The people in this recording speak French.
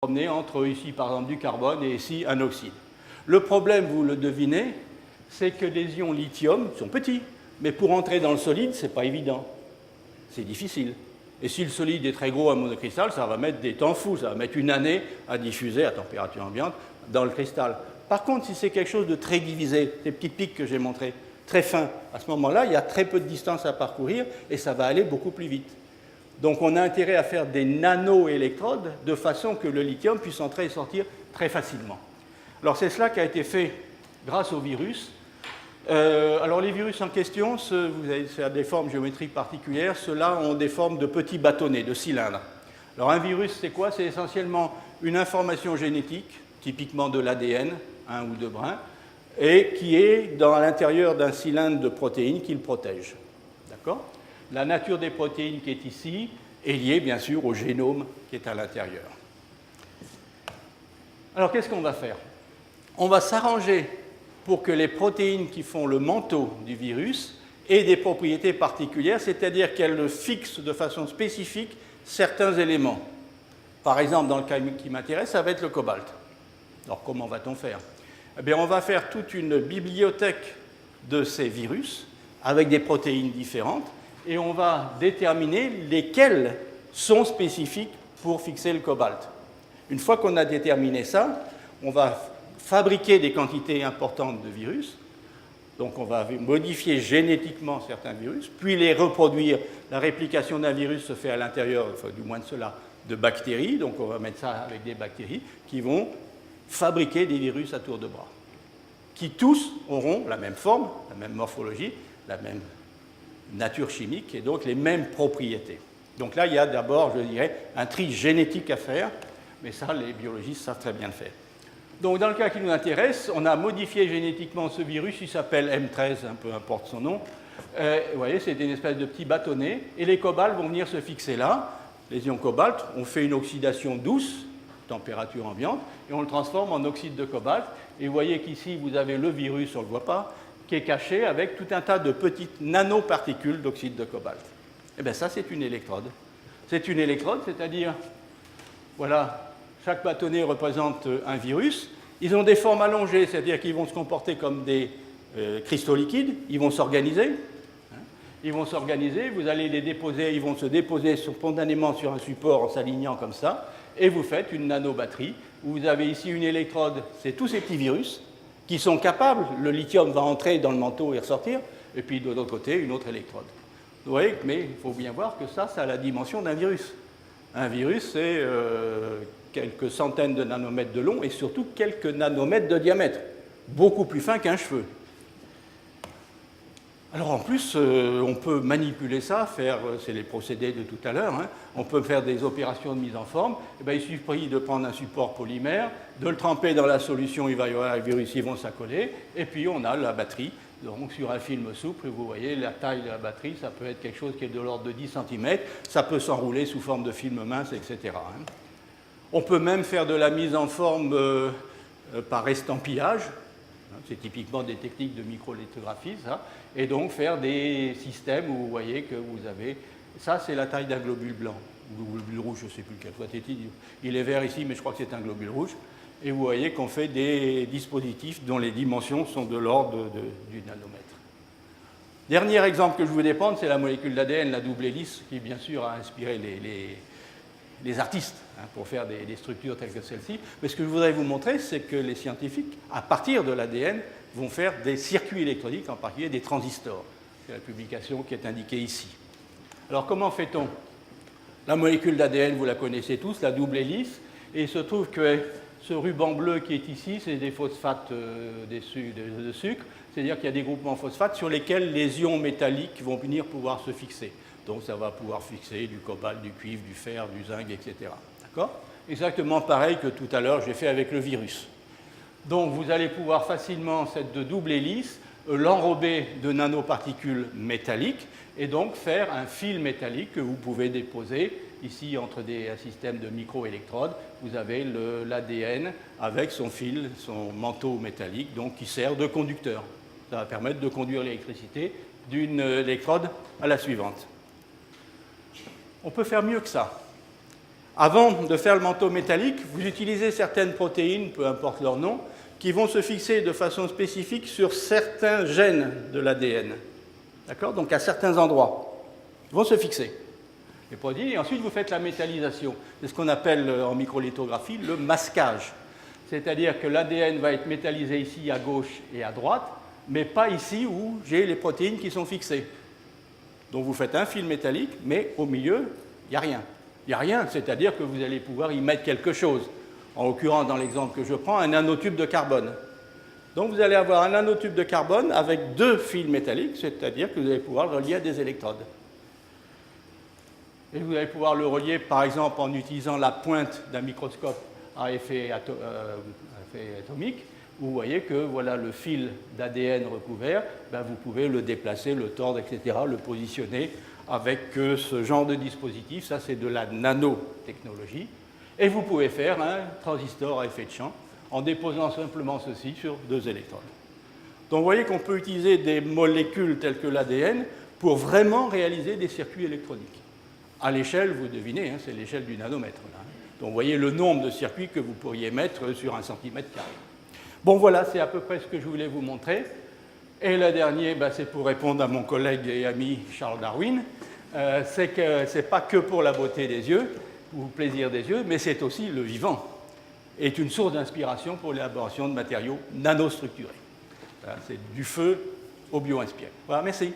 promener entre ici, par exemple, du carbone et ici, un oxyde. Le problème, vous le devinez, c'est que les ions lithium sont petits, mais pour entrer dans le solide, ce n'est pas évident. C'est difficile. Et si le solide est très gros à monocristal, ça va mettre des temps fous, ça va mettre une année à diffuser à température ambiante dans le cristal. Par contre, si c'est quelque chose de très divisé, ces petits pics que j'ai montrés, très fins, à ce moment-là, il y a très peu de distance à parcourir et ça va aller beaucoup plus vite. Donc on a intérêt à faire des nano-électrodes de façon que le lithium puisse entrer et sortir très facilement. Alors c'est cela qui a été fait grâce au virus. Alors les virus en question, c'est à des formes géométriques particulières, ceux-là ont des formes de petits bâtonnets, de cylindres. Alors un virus, c'est quoi? C'est essentiellement une information génétique, typiquement de l'ADN, un ou deux brins, et qui est dans l'intérieur d'un cylindre de protéines qui le protège. D'accord? La nature des protéines qui est ici est liée bien sûr au génome qui est à l'intérieur. Alors qu'est-ce qu'on va faire? On va s'arranger pour que les protéines qui font le manteau du virus aient des propriétés particulières, c'est-à-dire qu'elles fixent de façon spécifique certains éléments. Par exemple, dans le cas qui m'intéresse, ça va être le cobalt. Alors comment va-t-on faire? Eh bien, on va faire toute une bibliothèque de ces virus avec des protéines différentes et on va déterminer lesquelles sont spécifiques pour fixer le cobalt. Une fois qu'on a déterminé ça, on va fabriquer des quantités importantes de virus. Donc on va modifier génétiquement certains virus, puis les reproduire. La réplication d'un virus se fait à l'intérieur, enfin, du moins de cela, de bactéries. Donc on va mettre ça avec des bactéries qui vont fabriquer des virus à tour de bras, qui tous auront la même forme, la même morphologie, la même nature chimique et donc les mêmes propriétés. Donc là, il y a d'abord, je dirais, un tri génétique à faire, mais ça, les biologistes savent très bien le faire. Donc dans le cas qui nous intéresse, on a modifié génétiquement ce virus, il s'appelle M13, peu importe son nom. Vous voyez, c'est une espèce de petit bâtonnet, et les cobalts vont venir se fixer là. Les ions cobalt, on fait une oxydation douce, température ambiante, et on le transforme en oxyde de cobalt. Et vous voyez qu'ici, vous avez le virus, on ne le voit pas, qui est caché avec tout un tas de petites nanoparticules d'oxyde de cobalt. Et bien ça, c'est une électrode. C'est une électrode, c'est-à-dire, voilà, chaque bâtonnet représente un virus. Ils ont des formes allongées, c'est-à-dire qu'ils vont se comporter comme des cristaux liquides, ils vont s'organiser. Ils vont s'organiser, vous allez les déposer, ils vont se déposer spontanément sur un support en s'alignant comme ça, et vous faites une nanobatterie, où vous avez ici une électrode, c'est tous ces petits virus, qui sont capables, le lithium va entrer dans le manteau et ressortir, et puis de l'autre côté, une autre électrode. Vous voyez, mais il faut bien voir que ça a la dimension d'un virus. Un virus, c'est quelques centaines de nanomètres de long, et surtout quelques nanomètres de diamètre, beaucoup plus fin qu'un cheveu. Alors en plus, on peut manipuler ça, c'est les procédés de tout à l'heure, hein, on peut faire des opérations de mise en forme. Et bien, il suffit de prendre un support polymère, de le tremper dans la solution, il va y avoir les virus, ils vont s'accoler, et puis on a la batterie. Donc sur un film souple, vous voyez la taille de la batterie, ça peut être quelque chose qui est de l'ordre de 10 cm, ça peut s'enrouler sous forme de film mince, etc. Hein. On peut même faire de la mise en forme par estampillage. C'est typiquement des techniques de microlithographie, ça. Et donc faire des systèmes où vous voyez que vous avez... Ça, c'est la taille d'un globule blanc. Ou globule rouge, je ne sais plus quel soit. Il est vert ici, mais je crois que c'est un globule rouge. Et vous voyez qu'on fait des dispositifs dont les dimensions sont de l'ordre du nanomètre. Dernier exemple que je voulais prendre, c'est la molécule d'ADN, la double hélice, qui bien sûr a inspiré les artistes hein, pour faire des structures telles que celle-ci. Mais ce que je voudrais vous montrer, c'est que les scientifiques, à partir de l'ADN, vont faire des circuits électroniques, en particulier des transistors. C'est la publication qui est indiquée ici. Alors comment fait-on? La molécule d'ADN, vous la connaissez tous, la double hélice, et il se trouve que ce ruban bleu qui est ici, c'est des phosphates de sucre, c'est-à-dire qu'il y a des groupements phosphates sur lesquels les ions métalliques vont venir pouvoir se fixer. Donc ça va pouvoir fixer du cobalt, du cuivre, du fer, du zinc, etc. D'accord? Exactement pareil que tout à l'heure j'ai fait avec le virus. Donc vous allez pouvoir facilement, cette double hélice, l'enrober de nanoparticules métalliques et donc faire un fil métallique que vous pouvez déposer ici entre un système de microélectrodes. Vous avez l'ADN avec son fil, son manteau métallique, donc qui sert de conducteur. Ça va permettre de conduire l'électricité d'une électrode à la suivante. On peut faire mieux que ça. Avant de faire le manteau métallique, vous utilisez certaines protéines, peu importe leur nom, qui vont se fixer de façon spécifique sur certains gènes de l'ADN. D'accord? Donc à certains endroits. Ils vont se fixer. Les protéines, et ensuite vous faites la métallisation. C'est ce qu'on appelle en microlithographie le masquage. C'est-à-dire que l'ADN va être métallisé ici à gauche et à droite, mais pas ici où j'ai les protéines qui sont fixées. Donc vous faites un fil métallique, mais au milieu, il n'y a rien. Il n'y a rien, c'est-à-dire que vous allez pouvoir y mettre quelque chose. En l'occurrence, dans l'exemple que je prends, un nanotube de carbone. Donc vous allez avoir un nanotube de carbone avec 2 fils métalliques, c'est-à-dire que vous allez pouvoir le relier à des électrodes. Et vous allez pouvoir le relier, par exemple, en utilisant la pointe d'un microscope à effet atomique, où vous voyez que voilà le fil d'ADN recouvert, ben vous pouvez le déplacer, le tordre, etc., le positionner avec ce genre de dispositif. Ça, c'est de la nanotechnologie. Et vous pouvez faire un transistor à effet de champ en déposant simplement ceci sur 2 électrodes. Donc vous voyez qu'on peut utiliser des molécules telles que l'ADN pour vraiment réaliser des circuits électroniques. À l'échelle, vous devinez, hein, c'est l'échelle du nanomètre. Là. Donc vous voyez le nombre de circuits que vous pourriez mettre sur 1 cm². Bon voilà, c'est à peu près ce que je voulais vous montrer. Et le dernier, ben, c'est pour répondre à mon collègue et ami Charles Darwin, c'est que ce n'est pas que pour la beauté des yeux, ou le plaisir des yeux, mais c'est aussi le vivant, est une source d'inspiration pour l'élaboration de matériaux nanostructurés. Voilà, c'est du feu au bio-inspiré. Voilà, merci.